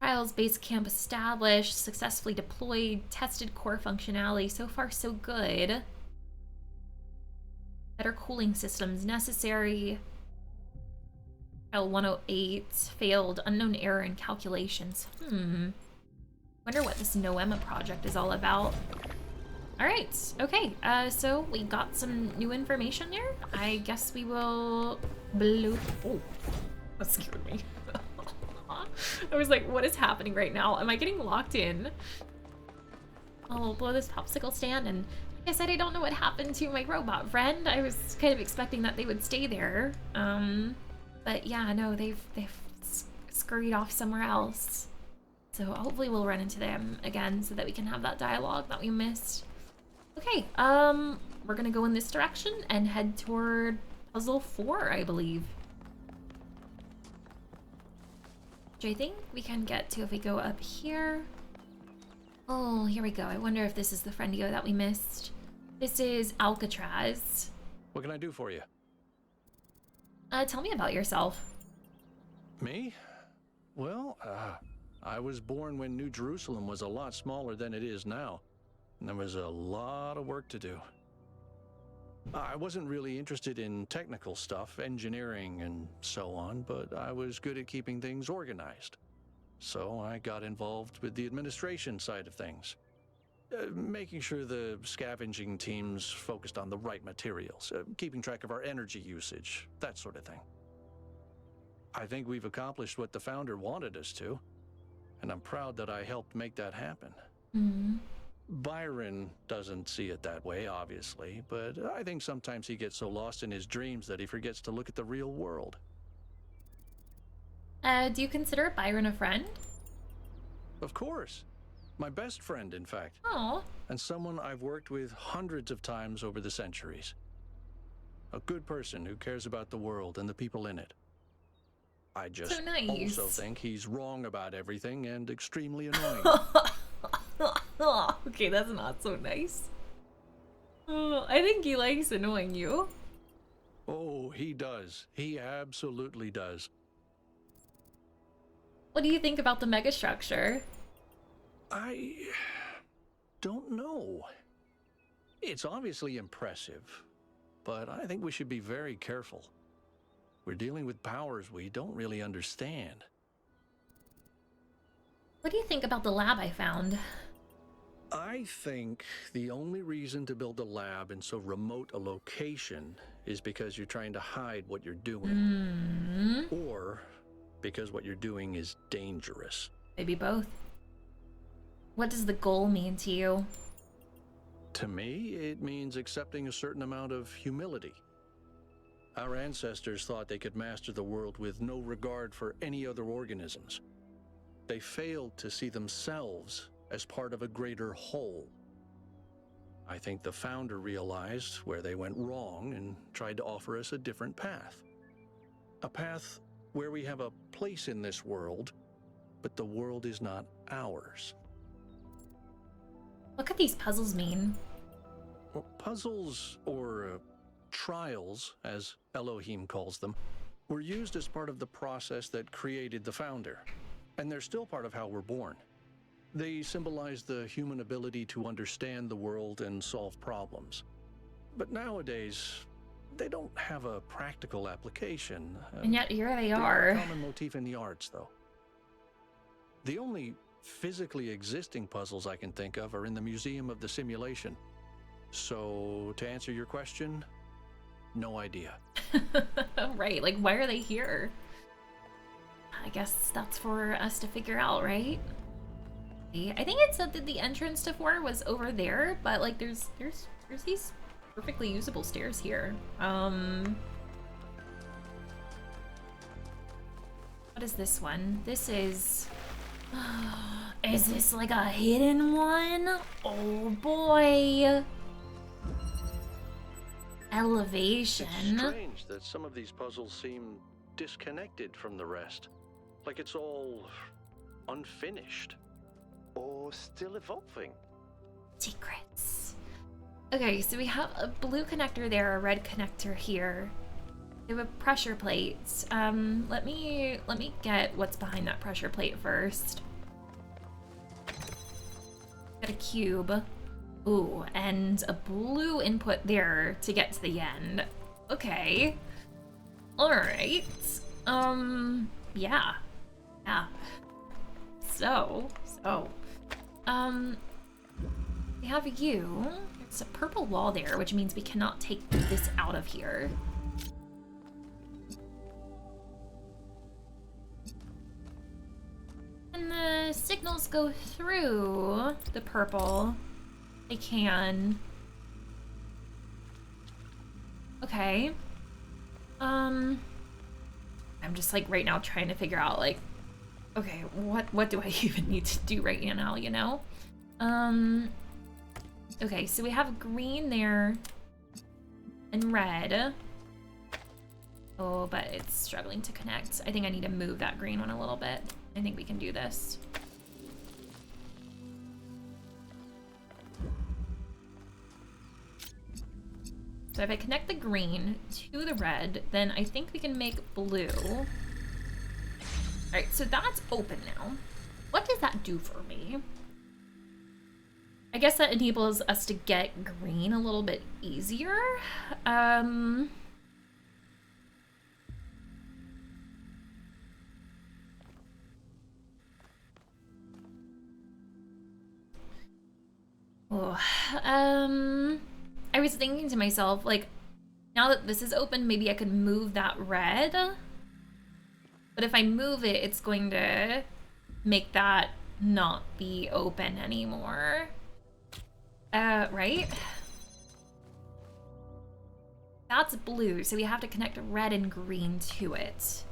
Trials base camp established, successfully deployed, tested core functionality. So far, so good. Better cooling systems necessary. Trial 108 failed. Unknown error in calculations. Wonder what this Noema project is all about. All right, okay, so we got some new information there. I guess we will blow. Oh, that scared me. I was like, what is happening right now? Am I getting locked in? I'll blow this popsicle stand, and like I said, I don't know what happened to my robot friend. I was kind of expecting that they would stay there. But yeah, no, they've scurried off somewhere else. So hopefully we'll run into them again so that we can have that dialogue that we missed. Okay, we're gonna go in this direction and head toward puzzle 4, I believe. Which I think we can get to if we go up here. Oh, here we go. I wonder if this is the friendio that we missed. This is Alcatraz. What can I do for you? Tell me about yourself. Me? Well, I was born when New Jerusalem was a lot smaller than it is now, and there was a lot of work to do. I wasn't really interested in technical stuff, engineering and so on, but I was good at keeping things organized. So I got involved with the administration side of things, making sure the scavenging teams focused on the right materials, keeping track of our energy usage, that sort of thing. I think we've accomplished what the founder wanted us to, and I'm proud that I helped make that happen. Byron doesn't see it that way, obviously, but I think sometimes he gets so lost in his dreams that he forgets to look at the real world. Do you consider Byron a friend? Of course. My best friend, in fact. Oh. And someone I've worked with hundreds of times over the centuries. A good person who cares about the world and the people in it. I just so nice. Also think he's wrong about everything and extremely annoying. Okay, that's not so nice. I think he likes annoying you. Oh, he does. He absolutely does. What do you think about the megastructure? I don't know. It's obviously impressive, but I think we should be very careful. We're dealing with powers we don't really understand. What do you think about the lab I found? I think the only reason to build a lab in so remote a location is because you're trying to hide what you're doing. Or because what you're doing is dangerous. Maybe both. What does the goal mean to you? To me, it means accepting a certain amount of humility. Our ancestors thought they could master the world with no regard for any other organisms. They failed to see themselves as part of a greater whole. I think the founder realized where they went wrong and tried to offer us a different path. A path where we have a place in this world, but the world is not ours. What could these puzzles mean? Well, puzzles, or trials, as Elohim calls them, were used as part of the process that created the founder, and they're still part of how we're born. They symbolize the human ability to understand the world and solve problems. But nowadays, they don't have a practical application. And yet here they They are are. a common motif in the arts, though. The only physically existing puzzles I can think of are in the Museum of the Simulation. So, to answer your question, no idea. Right, like why are they here? I guess that's for us to figure out, right? I think it said that the entrance to 4 was over there, but like there's these perfectly usable stairs here. What is this one? This is is this like a hidden one? Oh boy. Elevation. It's strange that some of these puzzles seem disconnected from the rest. Like it's all unfinished. Or still evolving. Secrets. Okay, so we have a blue connector there, a red connector here. We have a pressure plate. Let me get what's behind that pressure plate first. Got a cube. Ooh, and a blue input there to get to the end. Okay. Alright. Yeah. Yeah. So. We have you. There's a purple wall there, which means we cannot take this out of here. And the signals go through the purple. They can. Okay. I'm just like right now trying to figure out like, okay, what do I even need to do right now, you know? Okay, so we have green there and red. Oh, but it's struggling to connect. I think I need to move that green one a little bit. I think we can do this. So if I connect the green to the red, then I think we can make blue. All right, so that's open now. What does that do for me? I guess that enables us to get green a little bit easier. Oh, I was thinking to myself, like, now that this is open, maybe I could move that red. But if I move it, it's going to make that not be open anymore. Right? That's blue, so we have to connect red and green to it.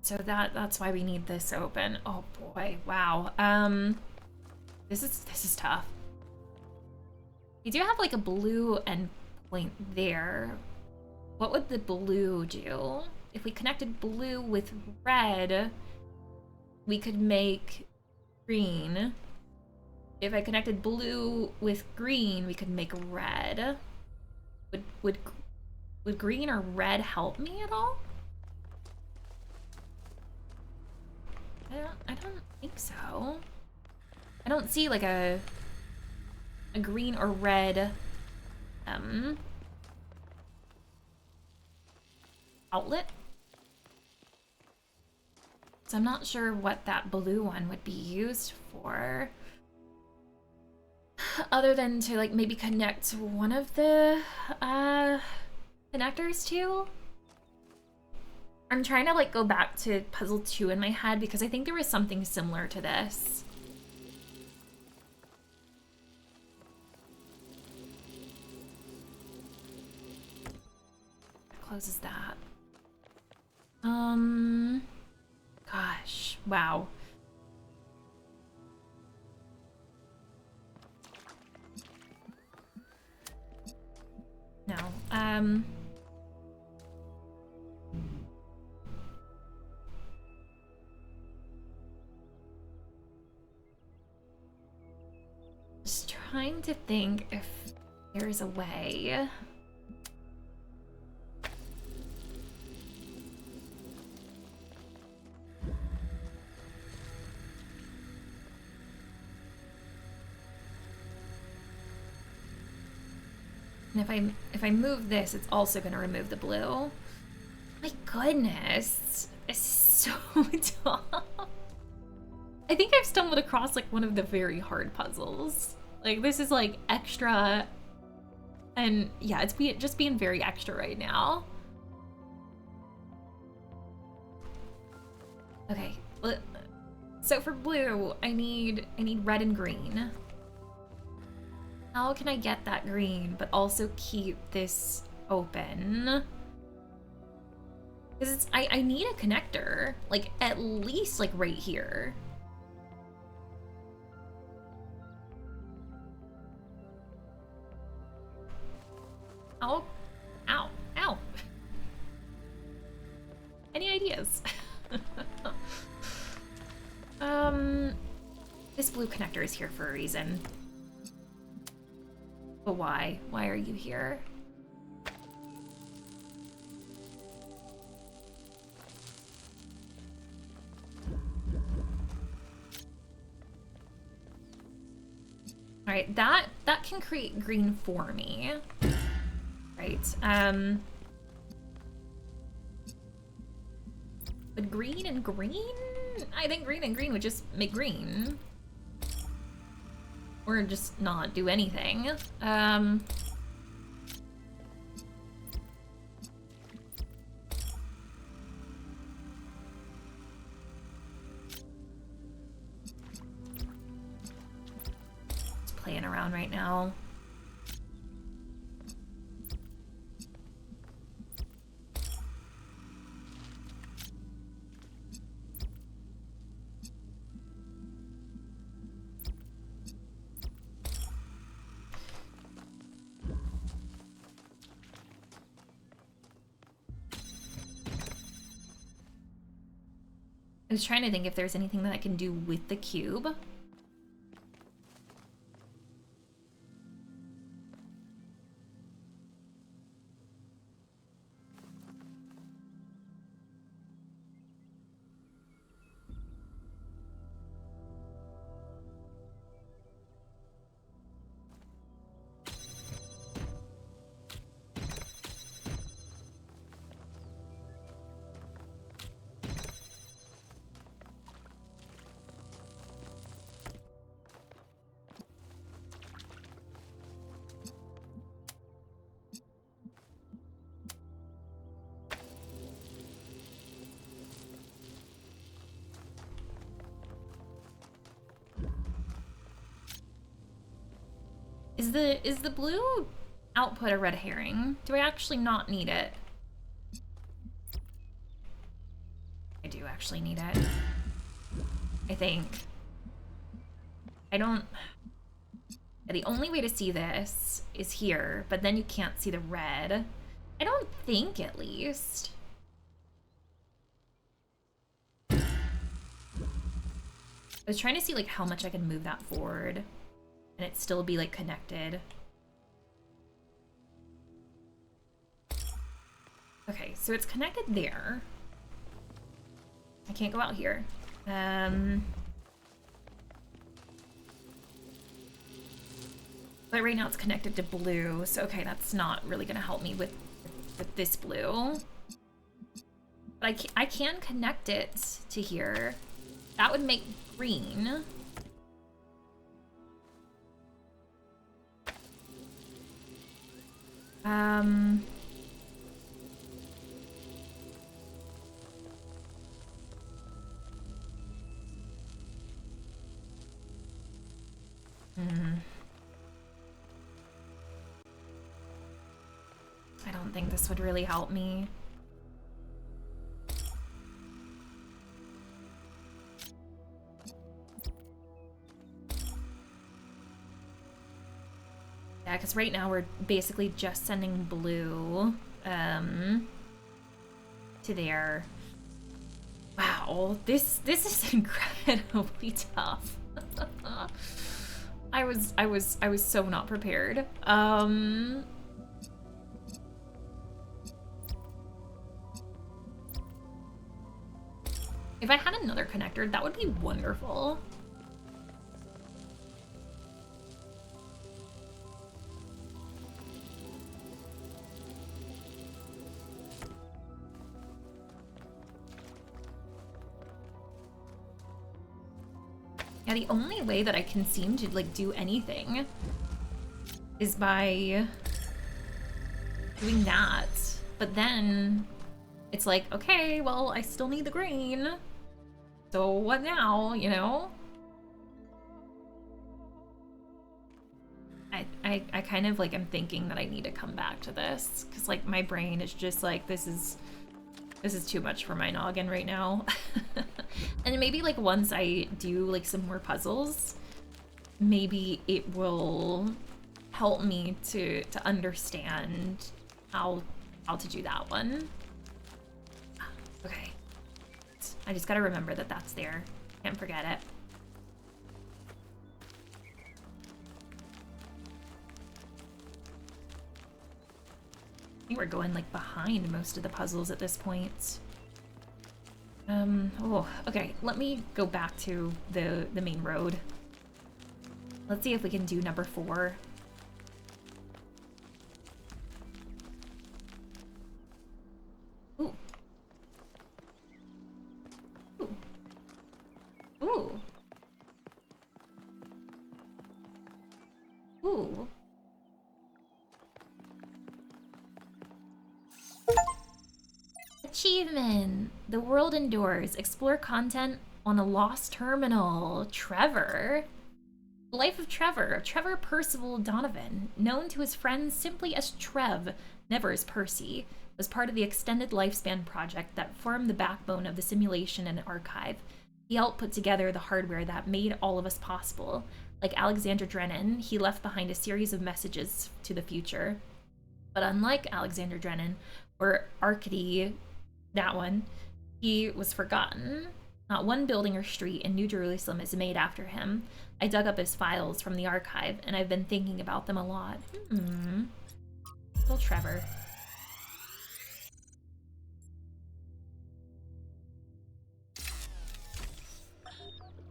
So that's why we need this open. Oh boy, wow. This is tough. We do have like a blue endpoint there. What would the blue do? If we connected blue with red, we could make green. If I connected blue with green, we could make red. Would green or red help me at all? I don't think so. I don't see like a green or red outlet. So I'm not sure what that blue one would be used for. Other than to like maybe connect one of the connectors to. I'm trying to like go back to puzzle 2 in my head because I think there was something similar to this. closes that. Gosh, wow. No, just trying to think if there's a way. And if I move this, it's also going to remove the blue. My goodness, it's so tough. I think I've stumbled across like one of the very hard puzzles. Like this is like extra, and yeah, it's just being very extra right now. Okay, so for blue, I need red and green. How can I get that green, but also keep this open? Because I need a connector, like at least like right here. Ow, ow, ow. Any ideas? This blue connector is here for a reason. But why? Why are you here? All right, that can create green for me. Right. But green and green? I think green and green would just make green. Or just not do anything. Let's playing around right now. I was trying to think if there's anything that I can do with the cube. Is the blue output a red herring? Do I actually not need it? I do actually need it. I think. I don't... The only way to see this is here, but then you can't see the red. I don't think, at least. I was trying to see like how much I can move that forward and it still be like connected. Okay, so it's connected there. I can't go out here. But right now it's connected to blue, so okay, that's not really gonna help me with this blue. But I can connect it to here. That would make green. I don't think this would really help me. Yeah, because right now we're basically just sending blue to there. Wow, this is incredibly tough. I was so not prepared. If I had another connector, that would be wonderful. Yeah, the only way that I can seem to like do anything is by doing that. But then it's like, okay, well, I still need the green. So what now, you know? I kind of like am thinking that I need to come back to this because like my brain is just like, this is too much for my noggin right now. And maybe like once I do like some more puzzles, maybe it will help me to understand how to do that one. Okay. I just gotta remember that that's there. Can't forget it. I think we're going like behind most of the puzzles at this point. Oh, okay, let me go back to the main road. Let's see if we can do number 4. Ooh. Ooh. Ooh. Ooh. Achievement! The world endures. Explore content on a lost terminal. Trevor. The life of Trevor. Trevor Percival Donovan, known to his friends simply as Trev, never as Percy, was part of the Extended Lifespan project that formed the backbone of the simulation and archive. He helped put together the hardware that made all of us possible. Like Alexander Drennan, he left behind a series of messages to the future. But unlike Alexander Drennan, or Arcady, that one, he was forgotten. Not one building or street in New Jerusalem is made after him. I dug up his files from the archive, and I've been thinking about them a lot. Little Trevor.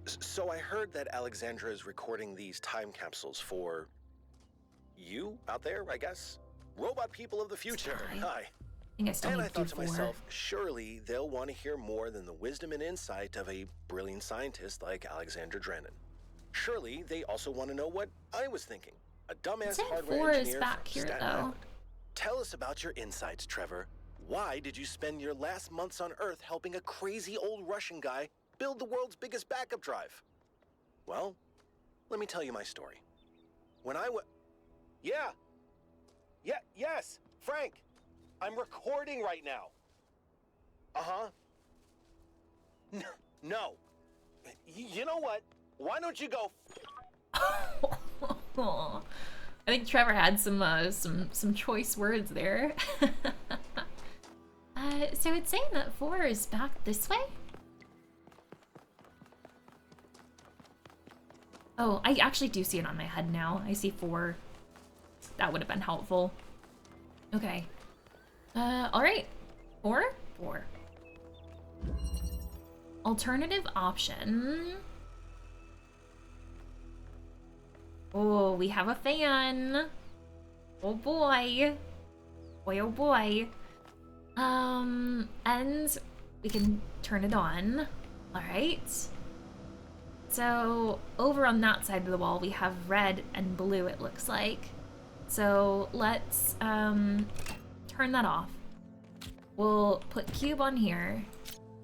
So I heard that Alexandra is recording these time capsules for you out there, I guess? Robot people of the future. Hi. I still And need I to do thought to 4. myself, surely they'll want to hear more than the wisdom and insight of a brilliant scientist like Alexander Drennan. Surely they also want to know what I was thinking. A dumbass Saying hardware 4 is engineer back from here, Staten though. Island. Tell us about your insights, Trevor. Why did you spend your last months on Earth helping a crazy old Russian guy build the world's biggest backup drive? Well, let me tell you my story. When I yes, Frank. I'm recording right now. Uh-huh. No. You know what? Why don't you go? I think Trevor had some choice words there. So it's saying that 4 is back this way? Oh, I actually do see it on my head now. I see 4. That would have been helpful. Okay. Alright. 4? 4. Alternative option. Oh, we have a fan. Oh boy. Boy, oh boy. And we can turn it on. Alright. So, over on that side of the wall, we have red and blue, it looks like. So, let's, turn that off. We'll put cube on here,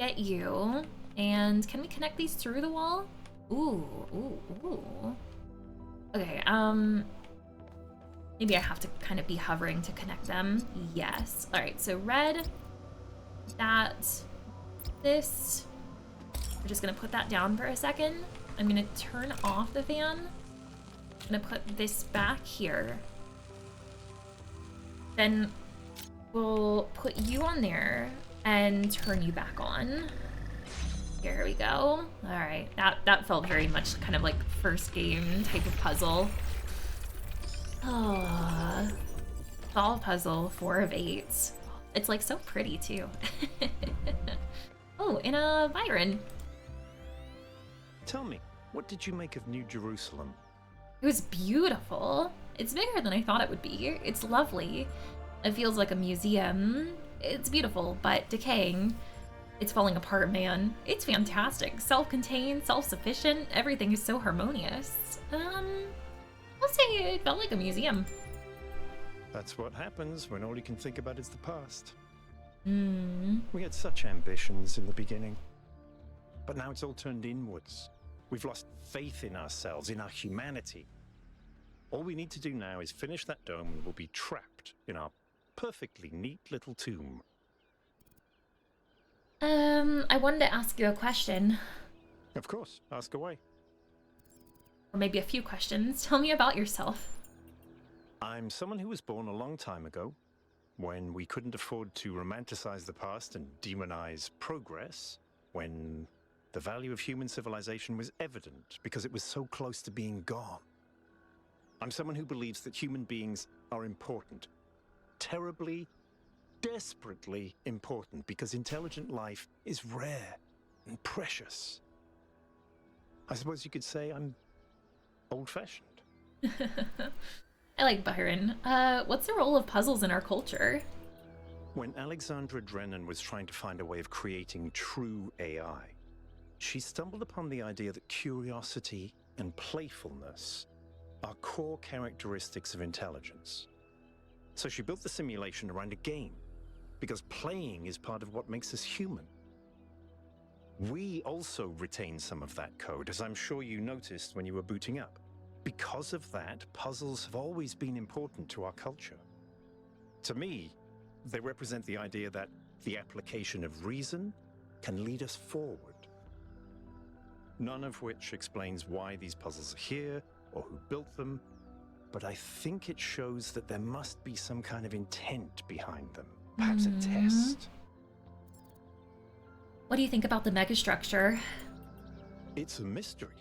get you, and can we connect these through the wall? Ooh. Okay, Maybe I have to kind of be hovering to connect them. Yes. All right, so red, that, this. We're just gonna put that down for a second. I'm gonna turn off the fan. I'm gonna put this back here. Then we'll put you on there and turn you back on. Here we go. All right, that felt very much kind of like first game type of puzzle. Oh, solve puzzle, 4 of 8. It's like so pretty too. Oh, and a Byron. Tell me, what did you make of New Jerusalem? It was beautiful. It's bigger than I thought it would be. It's lovely. It feels like a museum. It's beautiful, but decaying. It's falling apart, man. It's fantastic. Self-contained, self-sufficient. Everything is so harmonious. I'll say it felt like a museum. That's what happens when all you can think about is the past. Hmm. We had such ambitions in the beginning. But now it's all turned inwards. We've lost faith in ourselves, in our humanity. All we need to do now is finish that dome and we'll be trapped in our perfectly neat little tomb. I wanted to ask you a question. Of course, ask away. Or maybe a few questions. Tell me about yourself. I'm someone who was born a long time ago, when we couldn't afford to romanticize the past and demonize progress, when the value of human civilization was evident because it was so close to being gone. I'm someone who believes that human beings are important. Terribly, desperately important, because intelligent life is rare and precious. I suppose you could say I'm old-fashioned. I like Byron. What's the role of puzzles in our culture? When Alexandra Drennan was trying to find a way of creating true AI, she stumbled upon the idea that curiosity and playfulness are core characteristics of intelligence. So she built the simulation around a game, because playing is part of what makes us human. We also retain some of that code, as I'm sure you noticed when you were booting up. Because of that, puzzles have always been important to our culture. To me, they represent the idea that the application of reason can lead us forward. None of which explains why these puzzles are here or who built them, but I think it shows that there must be some kind of intent behind them, perhaps a test. What do you think about the megastructure? It's a mystery.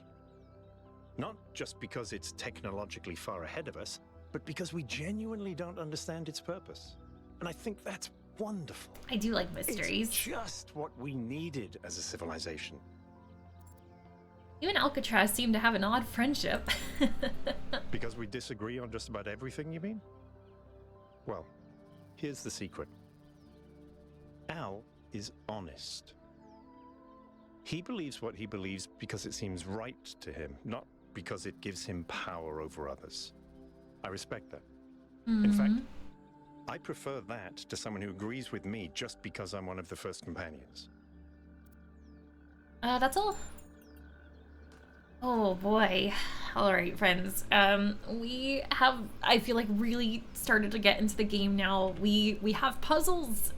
Not just because it's technologically far ahead of us, but because we genuinely don't understand its purpose. And I think that's wonderful. I do like mysteries. It's just what we needed as a civilization. You and Alcatraz seem to have an odd friendship. Because we disagree on just about everything, you mean? Well, here's the secret. Al is honest. He believes what he believes because it seems right to him, not because it gives him power over others. I respect that. In fact, I prefer that to someone who agrees with me just because I'm one of the first companions. That's all. Oh boy. All right, friends. We have, I feel like, really started to get into the game now. We have puzzles.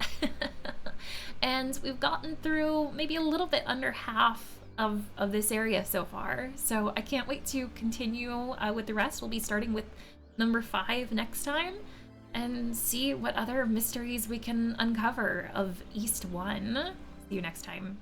And we've gotten through maybe a little bit under half of this area so far. So I can't wait to continue with the rest. We'll be starting with number 5 next time and see what other mysteries we can uncover of East 1. See you next time.